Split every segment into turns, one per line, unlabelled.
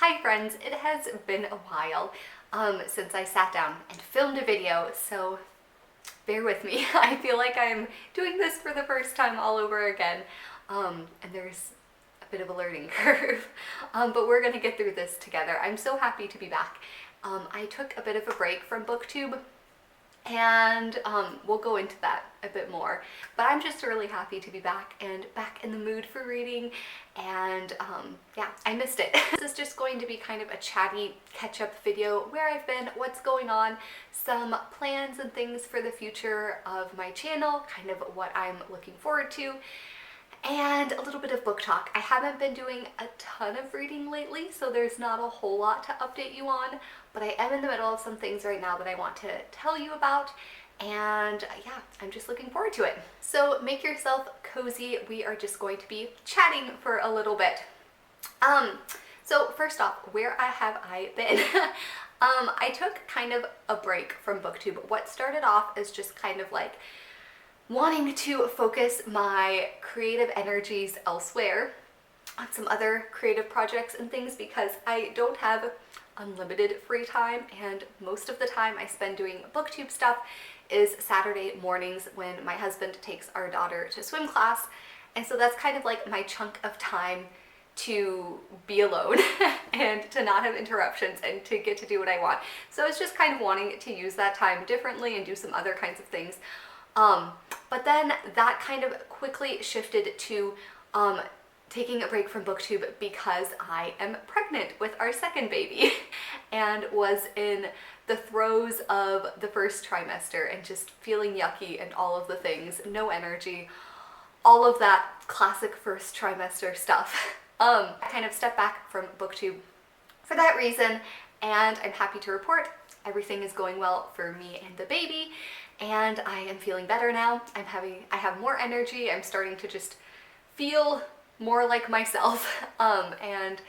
Hi friends, it has been a while since I sat down and filmed a video, so bear with me. I feel like I'm doing this for the first time all over again, and there's a bit of a learning curve, but we're gonna get through this together. I'm so happy to be back. I took a bit of a break from BookTube, and we'll go into that a bit more, but I'm just really happy to be back and back in the mood for reading, and yeah, I missed it. This is just going to be kind of a chatty catch-up video, where I've been, what's going on, some plans and things for the future of my channel, kind of what I'm looking forward to, and a little bit of book talk. I haven't been doing a ton of reading lately, so there's not a whole lot to update you on, but I am in the middle of some things right now that I want to tell you about, and yeah, I'm just looking forward to it. So make yourself cozy. We are just going to be chatting for a little bit. So first off, where have I been? I took kind of a break from BookTube. What started off as just kind of like wanting to focus my creative energies elsewhere on some other creative projects and things, because I don't have unlimited free time, and most of the time I spend doing BookTube stuff is Saturday mornings when my husband takes our daughter to swim class, and so that's kind of like my chunk of time to be alone and to not have interruptions and to get to do what I want. So I was just kind of wanting to use that time differently and do some other kinds of things. But then that kind of quickly shifted to taking a break from BookTube because I am pregnant with our second baby and was in the throes of the first trimester and just feeling yucky and all of the things, no energy, all of that classic first trimester stuff. I kind of stepped back from BookTube for that reason, and I'm happy to report everything is going well for me and the baby, and I am feeling better now. I have more energy. I'm starting to just feel more like myself, and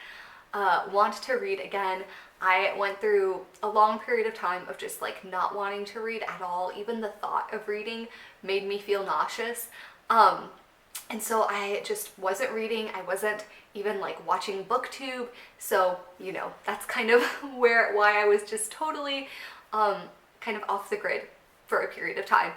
want to read again. I went through a long period of time of just like not wanting to read at all. Even the thought of reading made me feel nauseous. And so I just wasn't reading. I wasn't even like watching BookTube. So, you know, that's kind of why I was just totally kind of off the grid for a period of time.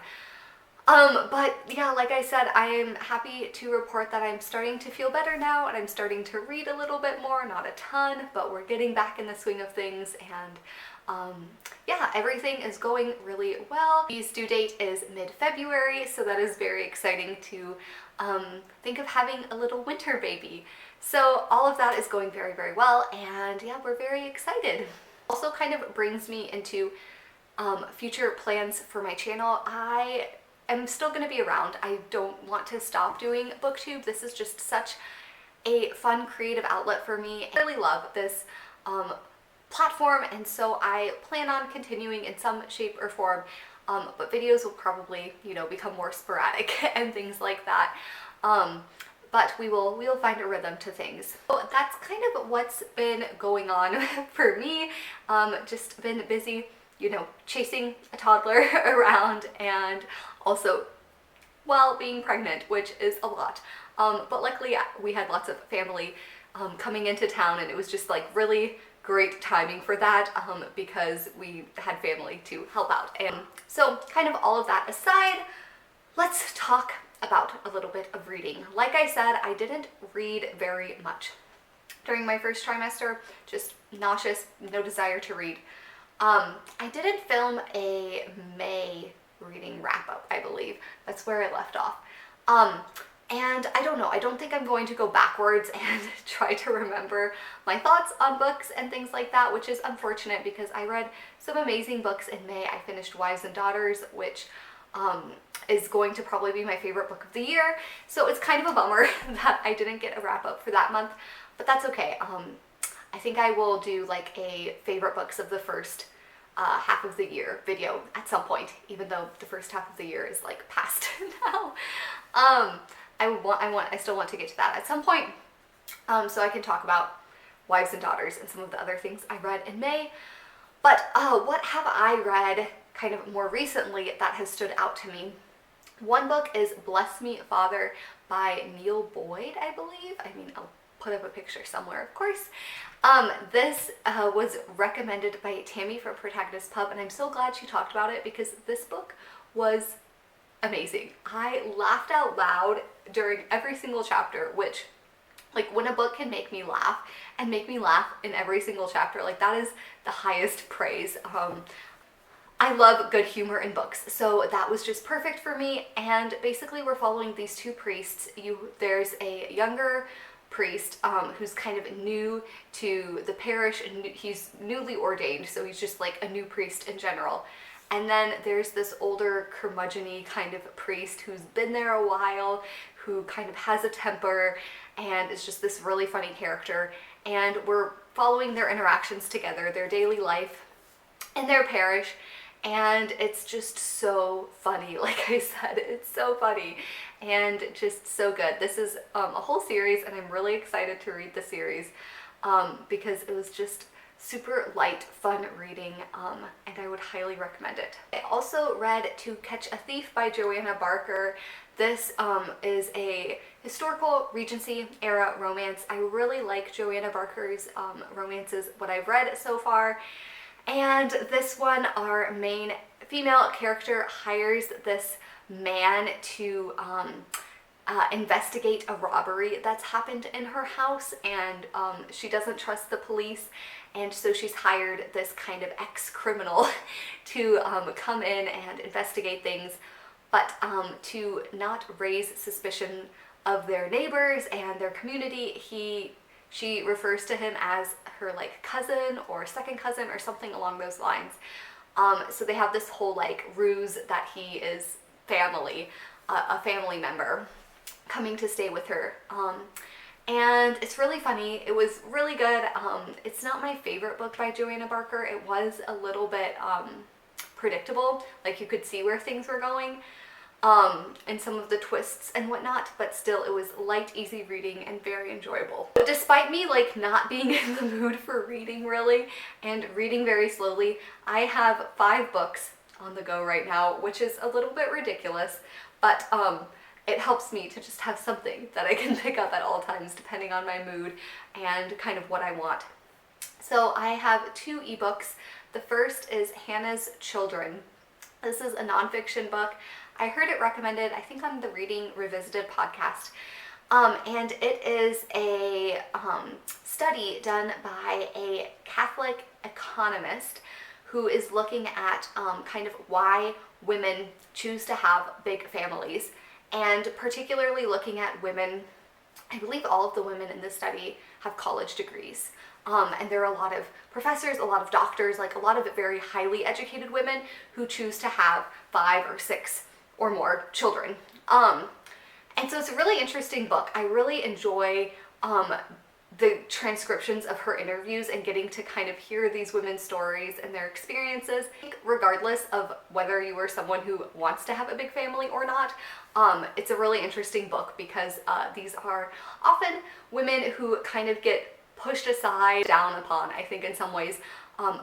But yeah, like I said, I am happy to report that I'm starting to feel better now, and I'm starting to read a little bit more, not a ton, but we're getting back in the swing of things, and yeah, everything is going really well. His due date is mid-February, so that is very exciting to think of having a little winter baby. So all of that is going very, very well, and yeah, we're very excited. Also kind of brings me into future plans for my channel. I'm still going to be around. I don't want to stop doing BookTube. This is just such a fun creative outlet for me. I really love this platform, and so I plan on continuing in some shape or form, but videos will probably, you know, become more sporadic and things like that. But we'll find a rhythm to things. So that's kind of what's been going on for me. Just been busy, you know, chasing a toddler around, and also while being pregnant, which is a lot. But luckily we had lots of family coming into town, and it was just like really great timing for that, because we had family to help out. And so kind of all of that aside, let's talk about a little bit of reading. Like I said, I didn't read very much during my first trimester, just nauseous, no desire to read. I didn't film a May reading wrap-up, I believe. That's where I left off. And I don't know, I don't think I'm going to go backwards and try to remember my thoughts on books and things like that, which is unfortunate because I read some amazing books in May. I finished Wives and Daughters, which is going to probably be my favorite book of the year. So it's kind of a bummer that I didn't get a wrap-up for that month, but that's okay. I think I will do like a favorite books of the first half of the year video at some point, even though the first half of the year is like past now. I still want to get to that at some point, so I can talk about Wives and Daughters and some of the other things I read in May. But what have I read kind of more recently that has stood out to me? One book is Bless Me, Father by Neil Boyd, I believe. I mean, I'll put up a picture somewhere, of course. This was recommended by Tammy from Protagonist Pub, and I'm so glad she talked about it because this book was amazing. I laughed out loud during every single chapter, which, like, when a book can make me laugh and make me laugh in every single chapter, like, that is the highest praise. I love good humor in books, so that was just perfect for me. And basically we're following these two priests. There's a younger priest who's kind of new to the parish, and he's newly ordained, so he's just like a new priest in general. And then there's this older curmudgeon-y kind of priest who's been there a while, who kind of has a temper and is just this really funny character. And we're following their interactions together, their daily life in their parish. And it's just so funny. Like I said, it's so funny and just so good. This is a whole series, and I'm really excited to read the series because it was just super light, fun reading, and I would highly recommend it. I also read To Catch a Thief by Joanna Barker. This is a historical Regency era romance. I really like Joanna Barker's romances, what I've read so far. And this one, our main female character hires this man to investigate a robbery that's happened in her house, and she doesn't trust the police, and so she's hired this kind of ex-criminal to come in and investigate things, but to not raise suspicion of their neighbors and their community, she refers to him as her like cousin or second cousin or something along those lines. So they have this whole like ruse that he is family, a family member coming to stay with her. And it's really funny. It was really good. It's not my favorite book by Joanna Barker. It was a little bit predictable. Like, you could see where things were going. And some of the twists and whatnot, but still it was light, easy reading and very enjoyable. But despite me like not being in the mood for reading really and reading very slowly, I have 5 books on the go right now, which is a little bit ridiculous, but it helps me to just have something that I can pick up at all times depending on my mood and kind of what I want. So I have 2 ebooks. The first is Hannah's Children. This is a nonfiction book. I heard it recommended, I think, on the Reading Revisited podcast. And it is a study done by a Catholic economist who is looking at kind of why women choose to have big families, and particularly looking at women. I believe all of the women in this study have college degrees. And there are a lot of professors, a lot of doctors, like a lot of very highly educated women who choose to have 5 or 6 or more children. And so it's a really interesting book. I really enjoy the transcriptions of her interviews and getting to kind of hear these women's stories and their experiences. I think regardless of whether you are someone who wants to have a big family or not, it's a really interesting book because these are often women who kind of get pushed aside, down upon, I think in some ways,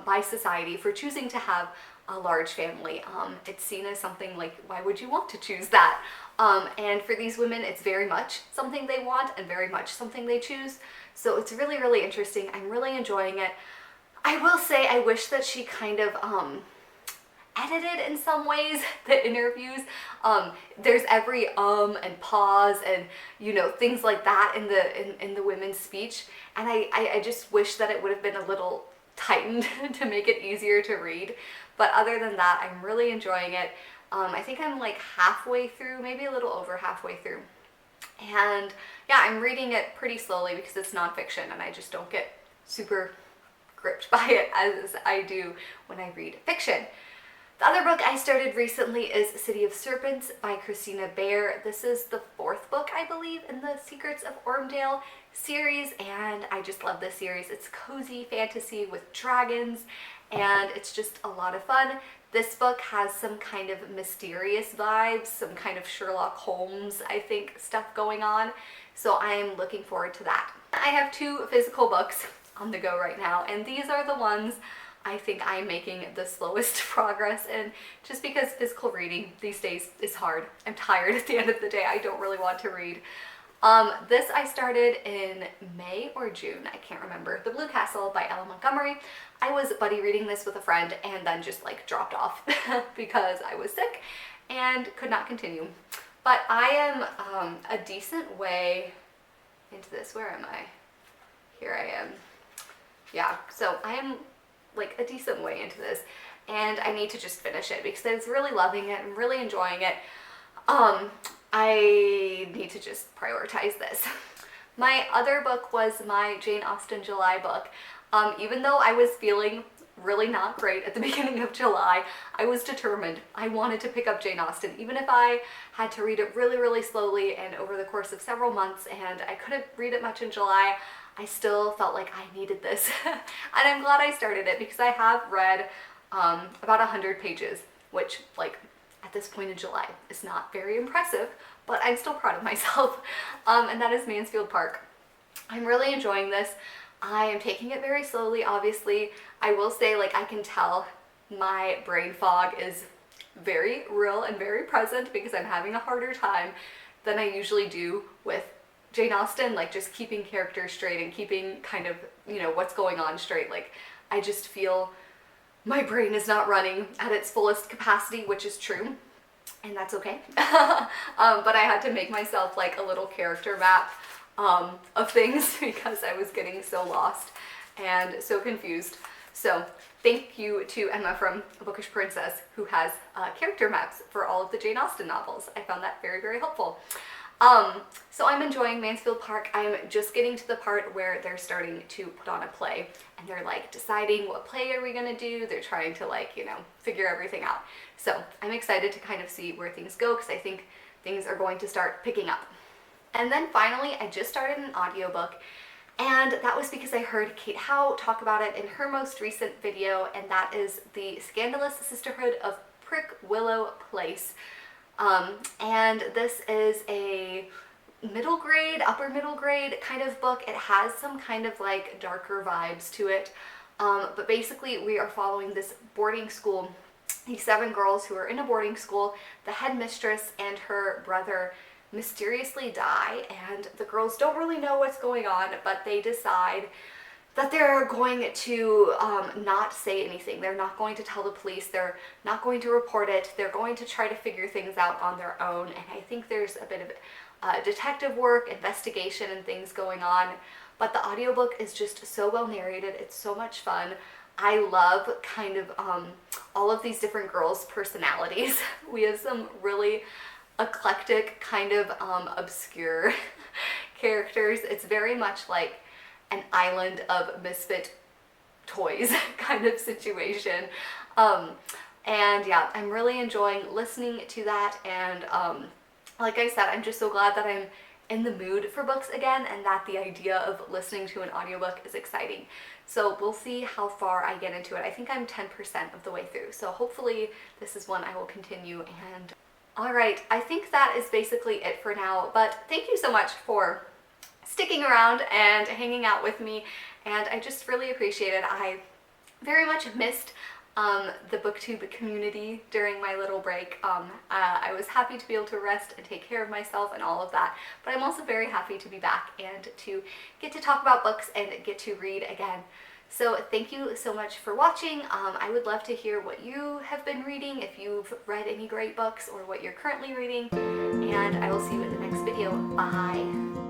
by society for choosing to have a large family. It's seen as something like, why would you want to choose that? And for these women, it's very much something they want and very much something they choose. So it's really, really interesting. I'm really enjoying it. I will say I wish that she kind of edited in some ways the interviews. There's every and pause and, you know, things like that in the women's speech. And I just wish that it would have been a little tightened to make it easier to read. But other than that, I'm really enjoying it. I think I'm like halfway through, maybe a little over halfway through. And yeah, I'm reading it pretty slowly because it's nonfiction and I just don't get super gripped by it as I do when I read fiction. The other book I started recently is City of Serpens by Christina Baer. This is the 4th book, I believe, in the Secrets of Ormdale series, and I just love this series. It's cozy fantasy with dragons, and it's just a lot of fun. This book has some kind of mysterious vibes, some kind of Sherlock Holmes, I think, stuff going on, so I'm looking forward to that. I have 2 physical books on the go right now, and these are the ones I think I'm making the slowest progress in, just because physical reading these days is hard. I'm tired at the end of the day. I don't really want to read. This I started in May or June, I can't remember. The Blue Castle by Ella Montgomery. I was buddy reading this with a friend and then just like dropped off because I was sick and could not continue. But I am a decent way into this. Where am I? Here I am. Yeah, so I am like a decent way into this and I need to just finish it because I was really loving it and really enjoying it. I need to just prioritize this. My other book was my Jane Austen July book. Even though I was feeling really not great at the beginning of July, I was determined. I wanted to pick up Jane Austen, even if I had to read it really, really slowly and over the course of several months, and I couldn't read it much in July. I still felt like I needed this. And I'm glad I started it because I have read about 100 pages, which like at this point in July is not very impressive, but I'm still proud of myself. And that is Mansfield Park. I'm really enjoying this. I am taking it very slowly, obviously. I will say, like, I can tell my brain fog is very real and very present because I'm having a harder time than I usually do with Jane Austen, like just keeping characters straight and keeping kind of, you know, what's going on straight. Like, I just feel my brain is not running at its fullest capacity, which is true, and that's okay. But I had to make myself like a little character map of things because I was getting so lost and so confused. So thank you to Emma from A Bookish Princess, who has character maps for all of the Jane Austen novels. I found that very, very helpful. So I'm enjoying Mansfield Park. I'm just getting to the part where they're starting to put on a play and they're like deciding what play are we gonna do. They're trying to like, you know, figure everything out. So I'm excited to kind of see where things go because I think things are going to start picking up. And then finally, I just started an audiobook, and that was because I heard Kate Howe talk about it in her most recent video, and that is the Scandalous Sisterhood of Prick Willow Place. And this is a middle grade, upper middle grade kind of book. It has some kind of like darker vibes to it. But basically we are following this boarding school, these 7 girls who are in a boarding school. The headmistress and her brother mysteriously die, and the girls don't really know what's going on, but they decide that they're going to not say anything. They're not going to tell the police. They're not going to report it. They're going to try to figure things out on their own. And I think there's a bit of detective work, investigation, and things going on. But the audiobook is just so well narrated. It's so much fun. I love kind of all of these different girls' personalities. We have some really eclectic, kind of obscure characters. It's very much like an island of misfit toys kind of situation. And yeah, I'm really enjoying listening to that, and like I said, I'm just so glad that I'm in the mood for books again and that the idea of listening to an audiobook is exciting. So we'll see how far I get into it. I think I'm 10% of the way through, so hopefully this is one I will continue. And alright, I think that is basically it for now, but thank you so much for sticking around and hanging out with me, and I just really appreciate it. I very much missed the booktube community during my little break. I was happy to be able to rest and take care of myself and all of that, but I'm also very happy to be back and to get to talk about books and get to read again. So thank you so much for watching. I would love to hear what you have been reading, if you've read any great books or what you're currently reading, and I will see you in the next video. Bye!